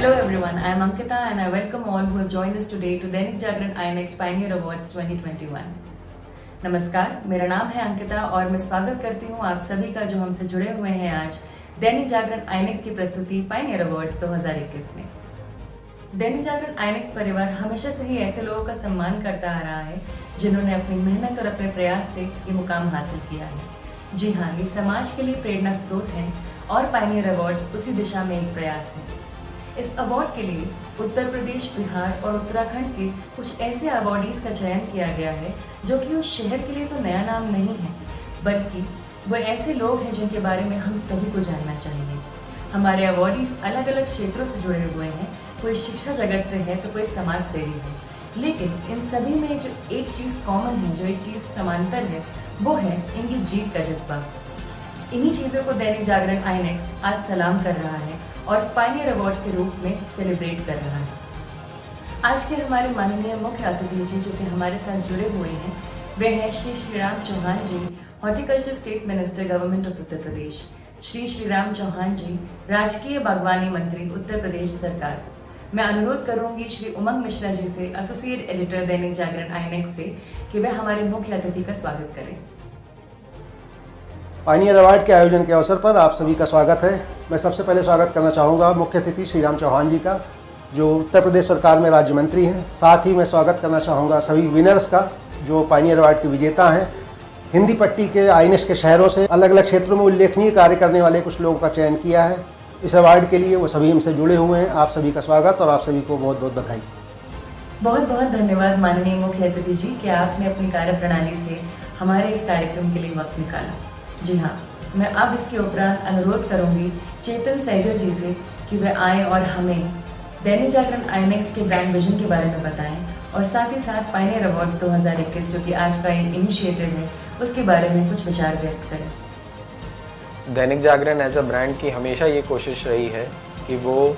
Hello everyone, I am Ankita and I welcome all who have joined us today to Dainik Jagran INX Pioneer Awards 2021। नमस्कार, मेरा नाम है अंकिता और मैं स्वागत करती हूँ आप सभी का जो हमसे जुड़े हुए हैं आज दैनिक जागरण INX की प्रस्तुति पायनियर अवार्ड्स 2021 में। दैनिक जागरण INX परिवार हमेशा से ही ऐसे लोगों का सम्मान करता आ रहा है जिन्होंने अपनी मेहनत और अपने प्रयास से ये मुकाम हासिल किया है। जी हाँ, ये समाज के लिए प्रेरणा स्रोत है और पायनियर अवार्ड्स उसी दिशा में एक प्रयास है। इस अवार्ड के लिए उत्तर प्रदेश, बिहार और उत्तराखंड के कुछ ऐसे अवार्डीज का चयन किया गया है जो कि उस शहर के लिए तो नया नाम नहीं है, बल्कि वो ऐसे लोग हैं जिनके बारे में हम सभी को जानना चाहिए। हमारे अवार्डीज अलग अलग क्षेत्रों से जुड़े हुए हैं, कोई शिक्षा जगत से है तो कोई समाज सेवी है, लेकिन इन सभी में जो एक चीज़ कॉमन है, जो एक चीज़ समांतर है, वो है इनकी जीत का जज्बा। इन्हीं चीज़ों को दैनिक जागरण INX आज सलाम कर रहा है और पायनियर अवार्ड्स के रूप में सेलिब्रेट कर रहा है। आज के हमारे माननीय मुख्य अतिथि जी जो कि हमारे साथ जुड़े हुए हैं वे हैं Shri Shriram Chauhan ji, horticulture state minister, government of Uttar Pradesh. Shri Shriram Chauhan ji, राजकीय बागवानी मंत्री, उत्तर प्रदेश सरकार। मैं अनुरोध करूंगी श्री उमंग मिश्रा जी से, associate editor Dainik Jagran INX से, कि वे हमारे मुख्य अतिथि का स्वागत करें। पायनियर अवार्ड के आयोजन के अवसर पर आप सभी का स्वागत है। मैं सबसे पहले स्वागत करना चाहूँगा मुख्य अतिथि श्रीराम चौहान जी का, जो उत्तर प्रदेश सरकार में राज्य मंत्री हैं। साथ ही मैं स्वागत करना चाहूँगा सभी विनर्स का जो पायनियर अवार्ड के विजेता हैं। हिंदी पट्टी के INX के शहरों से अलग अलग क्षेत्रों में उल्लेखनीय कार्य करने वाले कुछ लोगों का चयन किया है इस अवार्ड के लिए। वो सभी हमसे जुड़े हुए हैं। आप सभी का स्वागत और आप सभी को बहुत बहुत बधाई। बहुत बहुत धन्यवाद माननीय मुख्य अतिथि जी कि आपने अपनी कार्यप्रणाली से हमारे इस कार्यक्रम के लिए वक्त निकाला। जी हाँ, मैं अब इसके उपरांत अनुरोध करूंगी चेतन सहगल जी से कि वे आएँ और हमें दैनिक जागरण INX के ब्रांड विजन के बारे में बताएं और साथ ही साथ पायनियर अवार्ड्स 2021 जो कि आज का इनिशिएटिव है उसके बारे में कुछ विचार व्यक्त करें। Dainik Jagran as a brand की हमेशा ये कोशिश रही है कि वो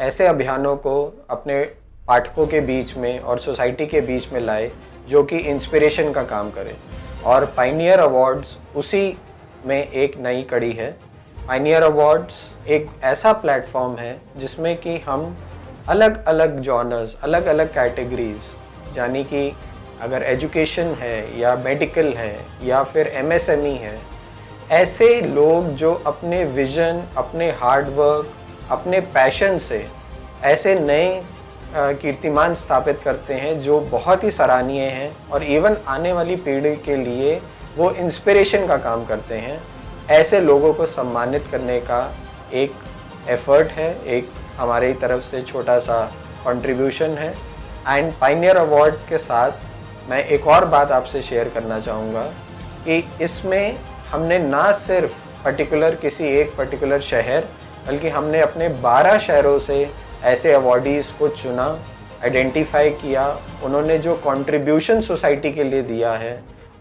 ऐसे अभियानों को अपने पाठकों के बीच में और सोसाइटी के बीच में लाए जो कि इंस्पिरेशन का काम करे, और पायनियर अवार्ड्स उसी में एक नई कड़ी है। पायनियर अवार्ड्स एक ऐसा प्लेटफॉर्म है जिसमें कि हम अलग अलग जॉनर्स, अलग अलग कैटेगरीज, यानी कि अगर एजुकेशन है या मेडिकल है या फिर MSME है, ऐसे लोग जो अपने विजन, अपने हार्डवर्क, अपने पैशन से ऐसे नए कीर्तिमान स्थापित करते हैं जो बहुत ही सराहनीय हैं और इवन आने वाली पीढ़ी के लिए वो इंस्पिरेशन का काम करते हैं। ऐसे लोगों को सम्मानित करने का एक एफर्ट है, एक हमारी तरफ से छोटा सा कंट्रीब्यूशन है। एंड पायनियर अवार्ड के साथ मैं एक और बात आपसे शेयर करना चाहूँगा कि इसमें हमने ना सिर्फ किसी एक पर्टिकुलर शहर, बल्कि हमने अपने 12 शहरों से ऐसे अवॉर्डीज़ को चुना, आइडेंटिफाई किया। उन्होंने जो कंट्रीब्यूशन सोसाइटी के लिए दिया है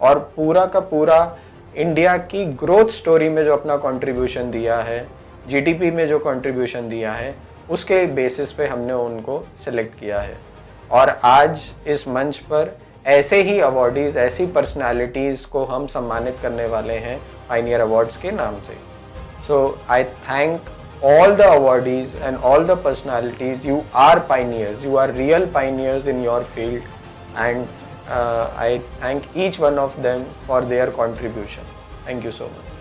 और पूरा का पूरा इंडिया की ग्रोथ स्टोरी में जो अपना कंट्रीब्यूशन दिया है, GDP में जो कंट्रीब्यूशन दिया है, उसके बेसिस पे हमने उनको सिलेक्ट किया है। और आज इस मंच पर ऐसे ही अवॉर्डीज़, ऐसी पर्सनालिटीज़ को हम सम्मानित करने वाले हैं पायनियर अवार्ड्स के नाम से। So I thank all the awardees and all the personalities. You are pioneers, you are real pioneers in your field, and I thank each one of them for their contribution. Thank you so much.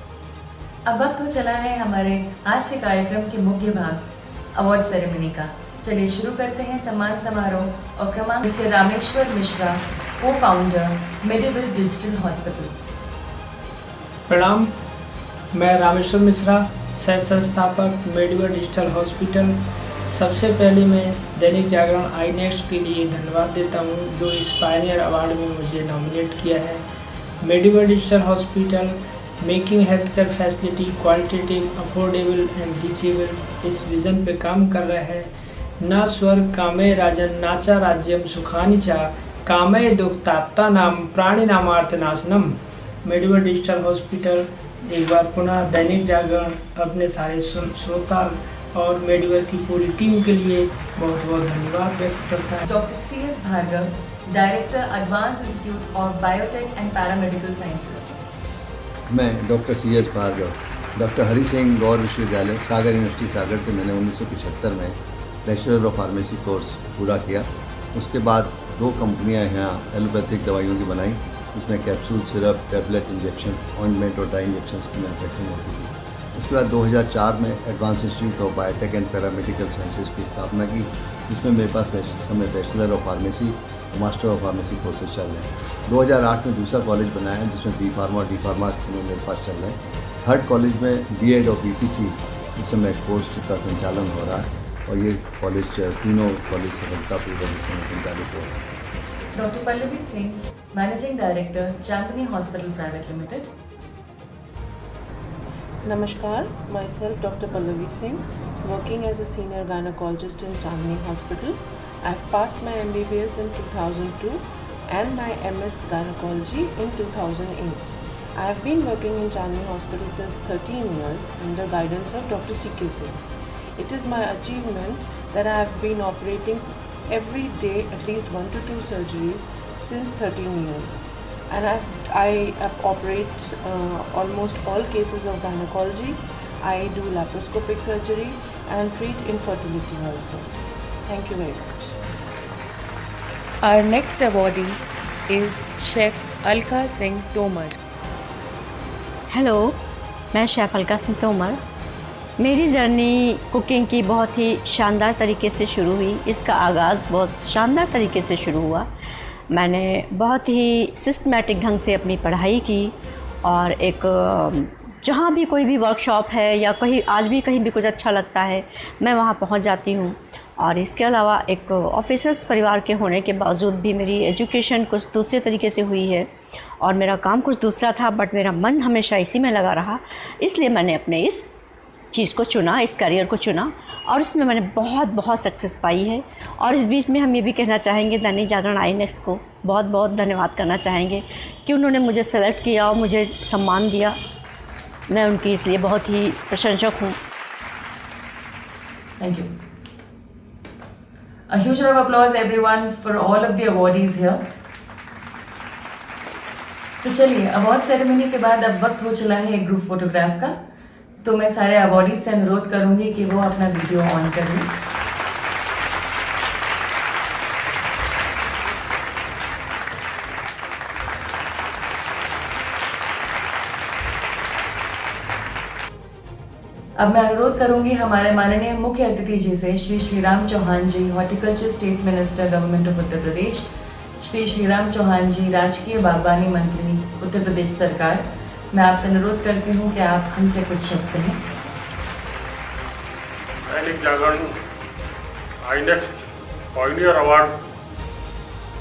अब वक्त हो चला है हमारे आज के कार्यक्रम के मुख्य भाग अवार्ड सेरेमनी का। चलिए शुरू करते हैं सम्मान समारोह और क्रमांक मिस्टर रामेश्वर मिश्रा, को फाउंडर मेडिवल डिजिटल हॉस्पिटल। प्रणाम, मैं रामेश्वर मिश्रा, सह संस्थापक मेडिवल डिजिटल हॉस्पिटल। सबसे पहले मैं दैनिक जागरण INX के लिए धन्यवाद देता हूं जो इस पायनियर अवार्ड में मुझे नॉमिनेट किया है। Medieval digital hospital making health care facility qualitative, affordable and reachable, इस विज़न पे काम कर रहा है। न स्वर्ग कामे राजन नाचा राज्यम सुखानी चा कामय दुक्ताप्ता नाम प्राणी नामार्थ नाशनम। मेडिवल डिजिटल हॉस्पिटल एक बार पुनः दैनिक जागरण अपने सारे श्रोता और मेडिवल की पूरी टीम के लिए बहुत बहुत धन्यवाद व्यक्त करता है। Doctor CS Bhargava, director advance institute of biotech and paramedical sciences. मैं doctor CS Bhargava, doctor Hari Singh Gour Vishwavidyalaya Sagar university सागर से मैंने 1975 में बैचलर ऑफ फार्मेसी कोर्स पूरा किया। उसके बाद 2 कंपनियां यहाँ एलोपैथिक दवाइयों की बनाई, इसमें capsule, syrup, tablet, injection, ointment और ड्राई इंजेक्शन की मैन्युफैक्चरिंग होती थी। उसके बाद 2004 में advance institute of biotech and paramedical sciences की स्थापना की, जिसमें मेरे पास इस समय बैचलर ऑफ फार्मेसी और मास्टर ऑफ फार्मेसी कोर्सेज चल रहे हैं। 2008 में दूसरा कॉलेज बनाया जिसमें बी फार्मा और डी फार्मा मेरे पास चल रहे हैं। थर्ड कॉलेज में बीएड और बीटीसी इस समय कोर्स का संचालन हो रहा है और ये कॉलेज तीनों कॉलेज सफलतापूर्वक इस समय संचालित हो रहे हैं। Doctor Pallavi Singh, managing director, Chandni hospital private limited. Namaskar, myself Dr. Pallavi Singh, working as a senior gynecologist in Chandni Hospital. I've passed my MBBS in 2002 and my MS Gynecology in 2008. I have been working in Chandni Hospital since 13 years under guidance of Dr. C.K. Singh. It is my achievement that I have been operating every day at least 1 to 2 surgeries since 13 years. And I operate almost all cases of gynecology. I do laparoscopic surgery and treat infertility also. Thank you very much. Our next awardee is Chef Alka Singh Tomar. Hello, मैं chef Alka Singh Tomar. मेरी journey cooking की बहुत ही शानदार तरीके से शुरू हुई। इसका आगाज़ बहुत शानदार तरीके से शुरू हुआ। मैंने बहुत ही सिस्टमैटिक ढंग से अपनी पढ़ाई की और एक जहाँ भी कोई भी वर्कशॉप है या कहीं आज भी कहीं भी कुछ अच्छा लगता है मैं वहाँ पहुँच जाती हूँ। और इसके अलावा एक ऑफिसर्स परिवार के होने के बावजूद भी मेरी एजुकेशन कुछ दूसरे तरीके से हुई है और मेरा काम कुछ दूसरा था, बट मेरा मन हमेशा इसी में लगा रहा। इसलिए मैंने अपने इस चीज़ को चुना, इस करियर को चुना और इसमें मैंने बहुत सक्सेस पाई है। और इस बीच में हम ये भी कहना चाहेंगे दैनिक जागरण आई नेक्स्ट को बहुत धन्यवाद करना चाहेंगे कि उन्होंने मुझे सेलेक्ट किया और मुझे सम्मान दिया। मैं उनकी इसलिए बहुत ही प्रशंसक हूँ। Thank you. A huge round of applause everyone for all of the awardees here. तो चलिए, अवार्ड सेरेमनी के बाद अब वक्त हो चला है एक ग्रुप फोटोग्राफ का। तो मैं सारे अवार्डीज से अनुरोध करूंगी कि वो अपना वीडियो ऑन कर लें। अब मैं अनुरोध करूंगी हमारे माननीय मुख्य अतिथि जी से, Shri Shriram Chauhan ji, horticulture state minister, government of Uttar Pradesh. Shri Shriram Chauhan ji, राजकीय बागवानी मंत्री, उत्तर प्रदेश सरकार। मैं आपसे अनुरोध करती हूँ कि आप हमसे कुछ शब्द कहें। दैनिक जागरण आई नेक्स्ट पायनियर अवार्ड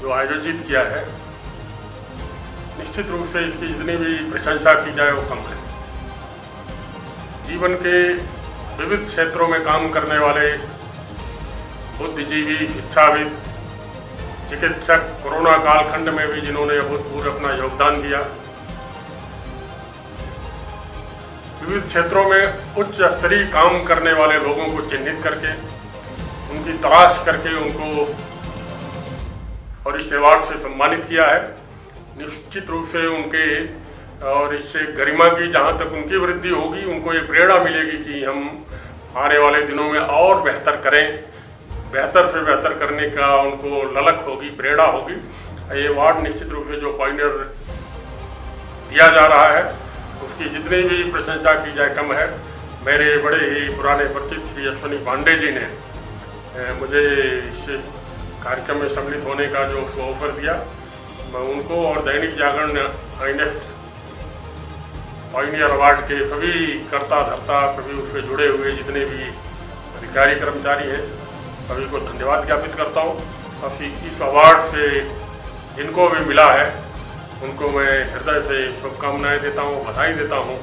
जो आयोजित किया है, निश्चित रूप से इसकी जितनी भी प्रशंसा की जाए वो कम है। जीवन के विविध क्षेत्रों में काम करने वाले बुद्धिजीवी, शिक्षाविद, चिकित्सक, कोरोना कालखंड में भी जिन्होंने अभूतपूर्व अपना योगदान दिया, विविध क्षेत्रों में उच्च स्तरीय काम करने वाले लोगों को चिन्हित करके, उनकी तलाश करके उनको और इस अवार्ड से सम्मानित किया है। निश्चित रूप से उनके और इससे गरिमा की जहाँ तक उनकी वृद्धि होगी, उनको ये प्रेरणा मिलेगी कि हम आने वाले दिनों में और बेहतर करें, बेहतर से बेहतर करने का उनको ललक होगी, प्रेरणा होगी। ये अवार्ड निश्चित रूप से जो पायनियर दिया जा रहा है उसकी जितनी भी प्रशंसा की जाए कम है। मेरे बड़े ही पुराने परिचित श्री अश्विनी पांडे जी ने मुझे इस कार्यक्रम में सम्मिलित होने का जो ऑफर दिया, मैं उनको और दैनिक जागरण आई नेक्स्ट पायनियर अवार्ड के सभी कर्ता धर्ता, सभी उससे जुड़े हुए जितने भी अधिकारी कर्मचारी हैं, सभी को धन्यवाद ज्ञापित करता हूँ। और इस अवार्ड से जिनको भी मिला है उनको मैं हृदय से शुभकामनाएं देता हूँ, बधाई देता हूँ।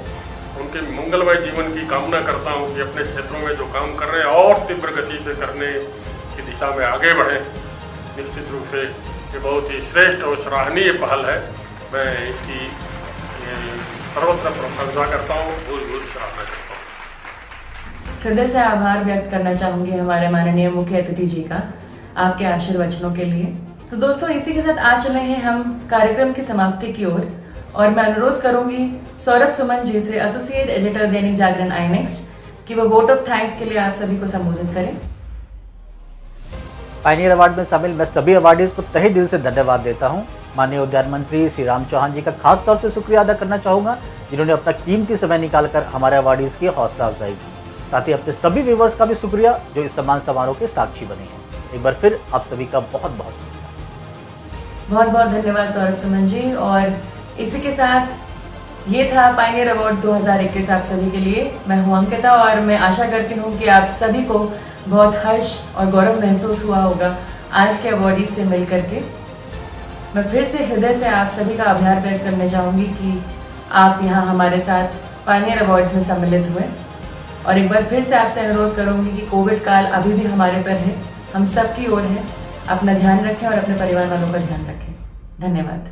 उनके मंगलमय जीवन की कामना करता हूँ कि अपने क्षेत्रों में जो काम कर रहे हैं और तीव्र गति से करने की दिशा में आगे बढ़ें। निश्चित रूप से ये बहुत ही श्रेष्ठ और सराहनीय पहल है। मैं इसकी सर्वत्र प्रशंसा करता हूँ, भूल सराहना करता हूँ। हृदय से आभार व्यक्त करना चाहूँगी हमारे माननीय मुख्य अतिथि जी का आपके आशीर्वचनों के लिए। तो दोस्तों, इसी के साथ आ चले हैं हम कार्यक्रम की समाप्ति की ओर और मैं अनुरोध करूंगी सौरभ सुमन जी से, एसोसिएट एडिटर दैनिक जागरण आई नेक्स्ट, कि वो वोट ऑफ थैंक्स के लिए आप सभी को संबोधित करें। पायनियर अवार्ड में शामिल मैं सभी अवार्डीज को तहे दिल से धन्यवाद देता हूं। माननीय उद्यान मंत्री श्री राम चौहान जी का खास तौर से शुक्रिया अदा करना चाहूँगा, जिन्होंने अपना कीमती समय निकालकर हमारे अवार्डीज की हौसला अफजाई की। साथ ही अपने सभी व्यूवर्स का भी शुक्रिया जो इस सम्मान समारोह के साक्षी बने हैं। एक बार फिर आप सभी का बहुत बहुत शुक्रिया। बहुत बहुत धन्यवाद सौरभ सुमन जी। और इसी के साथ ये था पायनियर अवार्ड्स 2021 आप सभी के लिए। मैं हूं अंकिता और मैं आशा करती हूं कि आप सभी को बहुत हर्ष और गौरव महसूस हुआ होगा आज के अवार्डीज से मिल करके। मैं फिर से हृदय से आप सभी का आभार व्यक्त करने चाहूँगी कि आप यहाँ हमारे साथ पायनियर अवार्ड्स में सम्मिलित हुए। और एक बार फिर से आपसे अनुरोध करूँगी कि कोविड काल अभी भी हमारे पर है, हम सब की ओर है। अपना ध्यान रखें और अपने परिवार वालों का ध्यान रखें। धन्यवाद।